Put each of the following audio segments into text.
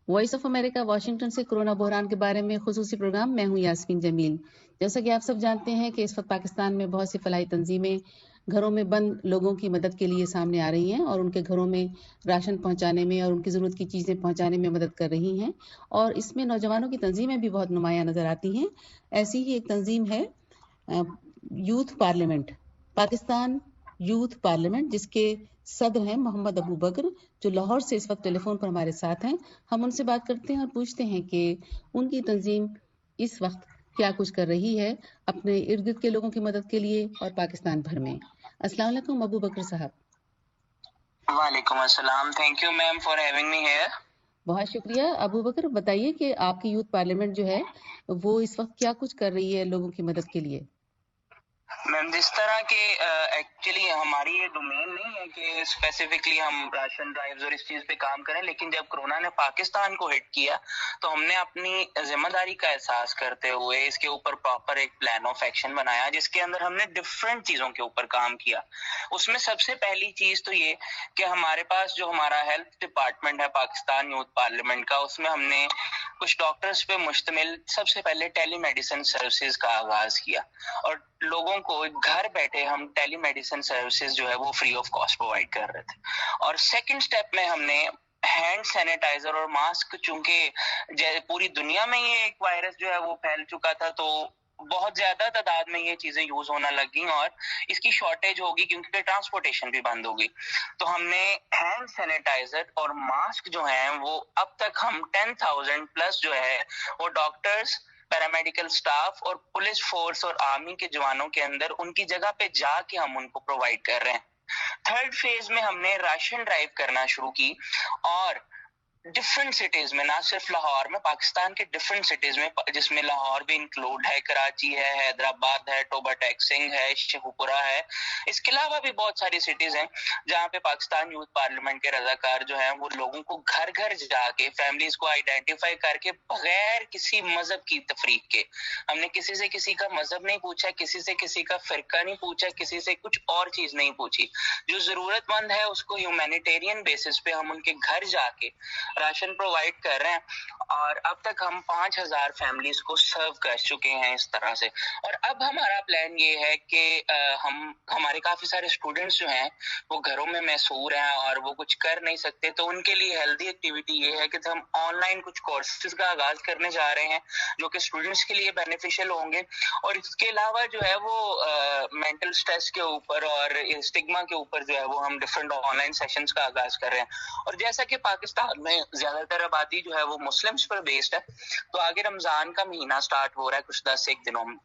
Voice of America Washington سے corona بحران کے بارے میں خصوصی پروگرام. میں ہوں یاسمین جمیل. جیسا کہ آپ سب جانتے ہیں کہ اس وقت پاکستان میں بہت سی فلاحی تنظیمیں گھروں میں بند لوگوں کی مدد کے لیے سامنے آ رہی ہیں اور ان کے گھروں میں راشن پہنچانے میں اور ان کی ضرورت کی چیزیں پہنچانے میں مدد کر رہی ہیں. اور اس میں نوجوانوں کی تنظیمیں بھی بہت نمایاں نظر آتی ہیں. ایسی ہی ایک تنظیم ہے youth parliament, Pakistan youth parliament, جس کے صدر ہیں محمد ابو بکر، جو لاہور سے اس وقت ٹیلی فون پر ہمارے ساتھ ہیں. ہم ان سے بات کرتے ہیں اور پوچھتے ہیں کہ ان کی تنظیم اس وقت کیا کچھ کر رہی ہے اپنے ارد گرد کے لوگوں کی مدد کے لیے اور پاکستان بھر میں. السلام علیکم ابو بکر صاحب. وعلیکم السلام. Thank you ma'am for having me here. بہت شکریہ. ابو بکر بتائیے کہ آپ کی یوتھ پارلیمنٹ جو ہے وہ اس وقت کیا کچھ کر رہی ہے لوگوں کی مدد کے لیے. میم جس طرح کے ایکچولی ہماری یہ ڈومین نہیں ہے کہ اسپیسیفکلی ہم راشن ڈرائیوز اور اس چیز پہ کام کریں، لیکن جب کورونا نے پاکستان کو ہٹ کیا تو ہم نے اپنی ذمہ داری کا احساس کرتے ہوئے اس کے اوپر پراپر ایک پلان آف ایکشن بنایا، جس کے اندر ہم نے ڈفرینٹ چیزوں کے اوپر کام کیا. اس میں سب سے پہلی چیز تو یہ کہ ہمارے پاس جو ہمارا ہیلتھ ڈپارٹمنٹ ہے پاکستان یوتھ پارلیمنٹ کا، اس میں ہم نے کچھ ڈاکٹرز پہ مشتمل سب سے پہلے ٹیلی میڈیسن سروسز کا آغاز کیا، اور لوگوں کو گھر بیٹھے ہم ٹیلی میڈیسن سروسز جو ہے وہ فری آف کاسٹ پرووائڈ کر رہے تھے. اور سیکنڈ سٹیپ میں ہم نے ہینڈ سینیٹائزر اور ماسک، چونکہ پوری دنیا میں یہ ایک وائرس جو ہے وہ پھیل چکا تھا تو بہت زیادہ تعداد میں یہ چیزیں یوز ہونا لگیں اور اس کی شارٹیج ہوگی کیونکہ ٹرانسپورٹیشن بھی بند ہوگی. تو ہم نے ہینڈ سینیٹائزر اور ماسک جو ہیں وہ اب تک ہم 10,000 پلس جو ہے وہ ڈاکٹرز، پیرامیڈیکل سٹاف اور پولیس فورس اور آرمی کے جوانوں کے اندر ان کی جگہ پہ جا کے ہم ان کو پرووائڈ کر رہے ہیں. تھرڈ فیز میں ہم نے راشن ڈرائیو کرنا شروع کی، اور ڈفرنٹ سٹیز میں، نہ صرف لاہور میں، پاکستان کے ڈفرنٹ سٹیز میں، جس میں لاہور بھی انکلوڈ ہے، کراچی ہے، حیدرآباد ہے، ٹوبا ٹیکسنگ ہے، شیخوپورہ ہے. اس کے علاوہ بھی بہت ساری سٹیز ہیں جہاں پہ پاکستان یوتھ پارلیمنٹ کے رضاکار جو ہیں وہ لوگوں کو گھر گھر جا کے فیملیز کو آئیڈینٹیفائی کر کے بغیر کسی مذہب کی تفریق کے، ہم نے کسی سے کسی کا مذہب نہیں پوچھا، کسی سے کسی کا فرقہ نہیں پوچھا، کسی سے کچھ اور چیز نہیں پوچھی. جو ضرورت مند ہے اس کو ہیومینیٹیرین بیسس پہ ہم ان کے گھر جا کے راشن پرووائڈ کر رہے ہیں، اور اب تک ہم 5,000 فیملیز کو سرو کر چکے ہیں اس طرح سے. اور اب ہمارا پلان یہ ہے کہ ہمارے کافی سارے اسٹوڈنٹس جو ہیں وہ گھروں میں محصور ہیں اور وہ کچھ کر نہیں سکتے، تو ان کے لیے ہیلدی ایکٹیویٹی یہ ہے کہ ہم آن لائن کچھ کورسز کا آغاز کرنے جا رہے ہیں جو کہ اسٹوڈنٹس کے لیے بینیفیشل ہوں گے. اور اس کے علاوہ جو ہے وہ مینٹل سٹریس کے اوپر اور اسٹگما کے اوپر جو ہے وہ ہم ڈفرینٹ آن لائن سیشنز کا آغاز کر رہے ہیں. اور جیسا کہ پاکستان میں زیادہ تر آبادی جو ہے وہ مسلمس پر بیسڈ ہے، تو آگے رمضان کا مہینہ سٹارٹ ہو رہا ہے کچھ 10 دنوں میں.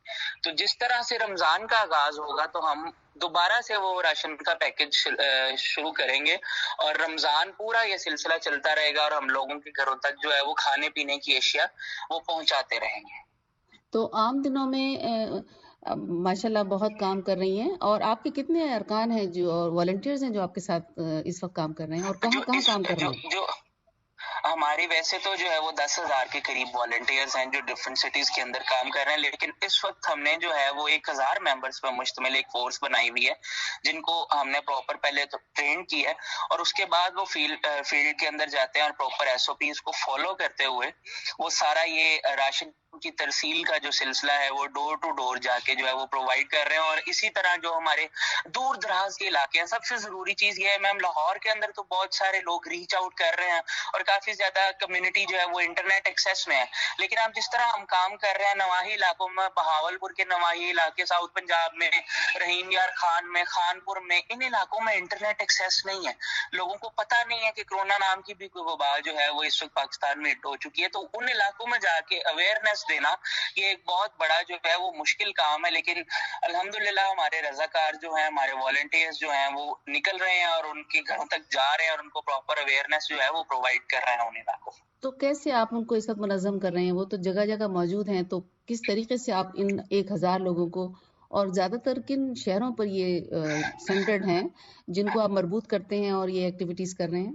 تو جس طرح سے رمضان کا آغاز ہوگا تو ہم دوبارہ سے وہ راشن کا پیکج شروع کریں گے، اور رمضان پورا یہ سلسلہ چلتا رہے گا اور ہم لوگوں کے گھروں تک جو ہے وہ کھانے پینے کی اشیاء وہ پہنچاتے رہیں گے. تو عام دنوں میں ماشاءاللہ بہت کام کر رہی ہیں. اور آپ کے کتنے ارکان ہیں جو اور والنٹیئرز ہیں جو آپ کے ساتھ اس وقت کام کر رہے ہیں، اور کہاں کہاں کام کر رہے ہیں؟ جو ہماری ویسے تو جو ہے وہ 10,000 کے قریب والنٹیئرز ہیں جو ڈفرینٹ سٹیز کے اندر کام کر رہے ہیں، لیکن اس وقت ہم نے جو ہے وہ 1,000 ممبرز پر مشتمل ایک فورس بنائی ہوئی ہے جن کو ہم نے پراپر پہلے تو ٹرین کی ہے، اور اس کے بعد وہ فیلڈ کے اندر جاتے ہیں اور پراپر SOPs کو فالو کرتے ہوئے وہ سارا یہ راشن کی ترسیل کا جو سلسلہ ہے وہ ڈور ٹو ڈور جا کے جو ہے وہ پرووائڈ کر رہے ہیں. اور اسی طرح جو ہمارے دور دراز کے علاقے ہیں، سب سے ضروری چیز یہ ہے میم، لاہور کے اندر تو بہت سارے لوگ ریچ آؤٹ کر رہے ہیں اور کافی زیادہ کمیونٹی جو ہے وہ انٹرنیٹ ایکسیس میں ہے، لیکن اب جس طرح ہم کام کر رہے ہیں نواحی علاقوں میں، بہاولپور کے نواحی علاقے، ساؤتھ پنجاب میں، رحیم یار خان میں، خانپور میں، ان علاقوں میں انٹرنیٹ ایکسیس نہیں ہے، لوگوں کو پتہ نہیں ہے کہ کرونا نام کی بھی کوئی وبا جو ہے وہ اس وقت پاکستان میں ہٹ ہو چکی ہے. تو ان علاقوں میں جا کے اویئرنیس دینا یہ ایک بہت بڑا جو ہے وہ مشکل کام ہے، لیکن الحمدللہ ہمارے رضاکار جو ہیں، ہمارے والنٹیئرز جو ہیں وہ نکل رہے ہیں اور ان کے گھروں تک جا رہے ہیں اور ان کو پراپر اویئرنیس جو ہے وہ پرووائڈ کر رہے ہیں ان علاقوں. تو کیسے آپ ان کو اس وقت منظم کر رہے ہیں؟ وہ تو جگہ جگہ موجود ہیں، تو کس طریقے سے آپ ان 1,000 لوگوں کو، اور زیادہ تر کن شہروں پر یہ سینٹرڈ ہیں جن کو آپ مربوط کرتے ہیں اور یہ ایکٹیویٹیز کر رہے ہیں؟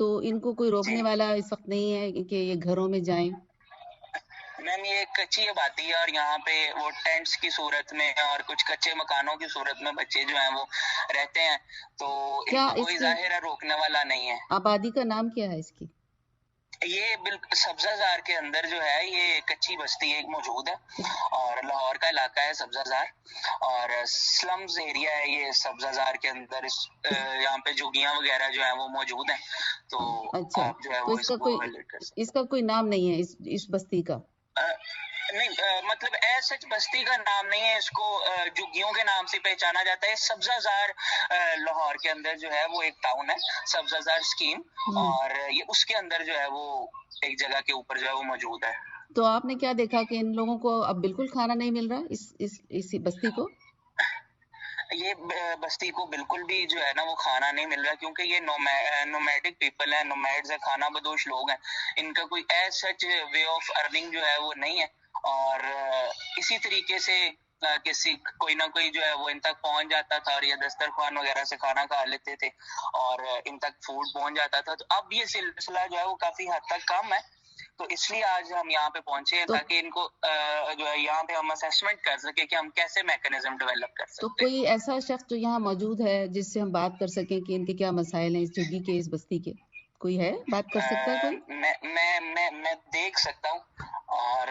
تو ان کو کوئی روکنے جی والا اس وقت نہیں ہے کہ یہ گھروں میں جائیں؟ میم یہ ایک کچی آبادی ہے اور یہاں پہ وہ ٹینٹس کی صورت میں اور کچھ کچے مکانوں کی صورت میں بچے جو ہیں وہ رہتے ہیں، تو ان کیا کو اس کوئی کی ظاہر ہے روکنے والا نہیں ہے۔ آبادی کا نام کیا ہے اس کی؟ یہ بالکل سبزہ زار کے اندر جو ہے یہ کچی بستی ایک موجود ہے اور لاہور کا علاقہ ہے سبزہ زار، اور سلمز ایریا ہے یہ سبزہ زار کے اندر۔ یہاں پہ جھگیاں وغیرہ جو ہیں وہ موجود ہیں، تو اچھا، آپ جو ہے تو وہ اس کو ویلٹ کر سکتے اس کا کوئی نام نہیں ہے اس بستی کا؟ نہیں، مطلب سچ بستی کا نام نہیں ہے، اس کو جھگیوں کے نام سے پہچانا جاتا ہے۔ سبزہ زار لاہور کے اندر جو ہے وہ ایک ٹاؤن ہے، سبزہ زار اسکیم، اور یہ اس کے اندر جو ہے وہ ایک جگہ کے اوپر جو ہے وہ موجود ہے۔ تو آپ نے کیا دیکھا کہ ان لوگوں کو اب بالکل کھانا نہیں مل رہا اس بستی کو؟ یہ بستی کو بالکل بھی جو ہے نا وہ کھانا نہیں مل رہا، کیونکہ یہ نومیڈک پیپل ہیں، نومیڈز ہیں، کھانا بدوش لوگ ہیں۔ ان کا کوئی سچ وے آف ارننگ جو ہے وہ نہیں ہے، اور اسی طریقے سے کسی کوئی نہ کوئی جو ہے وہ ان تک پہنچ جاتا تھا اور یہ دسترخوان وغیرہ سے کھانا کھا لیتے تھے اور ان تک فوڈ پہنچ جاتا تھا۔ تو اب یہ سلسلہ جو ہے وہ کافی حد تک کم ہے، تو اس لیے آج ہم یہاں پہ پہنچے ہیں تاکہ ان کو جو ہے یہاں پہ ہم اسیسمنٹ کر سکیں کہ ہم کیسے میکانزم ڈیولپ کر تو سکتے ہیں۔ کوئی ایسا شخص جو یہاں موجود ہے جس سے ہم بات کر سکیں کہ ان کے کیا مسائل ہیں اس جھگی کے، اس بستی کے؟ کوئی ہے بات کر سکتا ہے کوئی؟ میں دیکھ سکتا ہوں، اور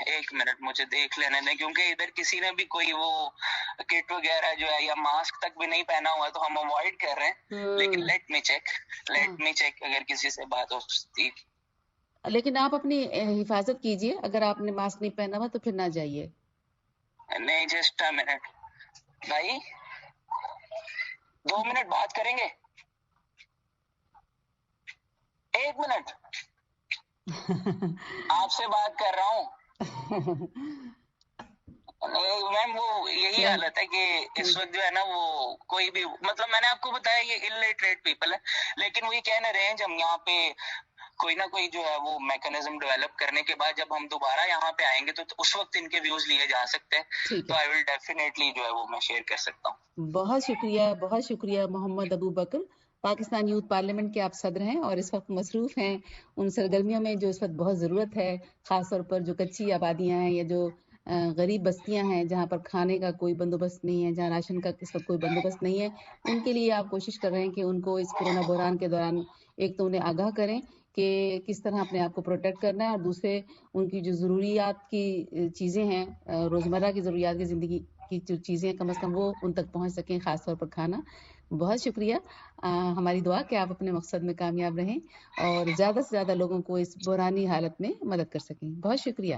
ایک منٹ مجھے دیکھ لینے دیں، کیونکہ ادھر کسی نے بھی کوئی وہ کٹ وغیرہ جو ہے یا ماسک تک بھی نہیں پہنا ہوا، تو ہم اوائڈ کر رہے ہیں، لیکن لیٹ می چیک اگر کسی سے بات ہو سکتی۔ لیکن آپ اپنی حفاظت کیجئے، اگر آپ نے ماسک نہیں پہنا ہوا تو پھر نہ جائیے۔ نہیں، جسٹ منٹ بھائی، 2 منٹ بات کریں گے، 1 منٹ آپ سے بات کر رہا ہوں۔ میم وہ یہی حالت ہے کہ اس وقت جو ہے نا وہ کوئی بھی، مطلب میں نے آپ کو بتایا یہ الٹریٹ پیپل ہے، لیکن وہ یہ کہنے رہے ہیں جب یہاں پہ کوئی نہ کوئی جو ہے وہ میکانزم ڈیولپ کرنے کے بعد جب ہم دوبارہ یہاں پہ آئیں گے تو اس وقت ان کے ویوز لیے جا سکتے ہیں، تو آئی ول ڈیفینیٹلی جو ہے وہ میں شیئر کر سکتا ہوں۔ بہت شکریہ محمد ابو بکر، پاکستان یوتھ پارلیمنٹ کے آپ صدر ہیں اور اس وقت مصروف ہیں ان سرگرمیوں میں جو اس وقت بہت ضرورت ہے، خاص طور پر جو کچی آبادیاں ہیں یا جو غریب بستیاں ہیں جہاں پر کھانے کا کوئی بندوبست نہیں ہے، جہاں راشن کا اس وقت کوئی بندوبست نہیں ہے، ان کے لیے آپ کوشش کر رہے ہیں کہ ان کو اس کورونا بحران کے دوران ایک تو انہیں آگاہ کریں کہ کس طرح اپنے آپ کو پروٹیکٹ کرنا ہے، اور دوسرے ان کی جو ضروریات کی چیزیں ہیں، روزمرہ کی ضروریات کی زندگی کی جو چیزیں کم از کم وہ ان تک پہنچ سکیں، خاص طور پر کھانا۔ بہت شکریہ، ہماری دعا کہ آپ اپنے مقصد میں کامیاب رہیں اور زیادہ سے زیادہ لوگوں کو اس بحرانی حالت میں مدد کر سکیں۔ بہت شکریہ۔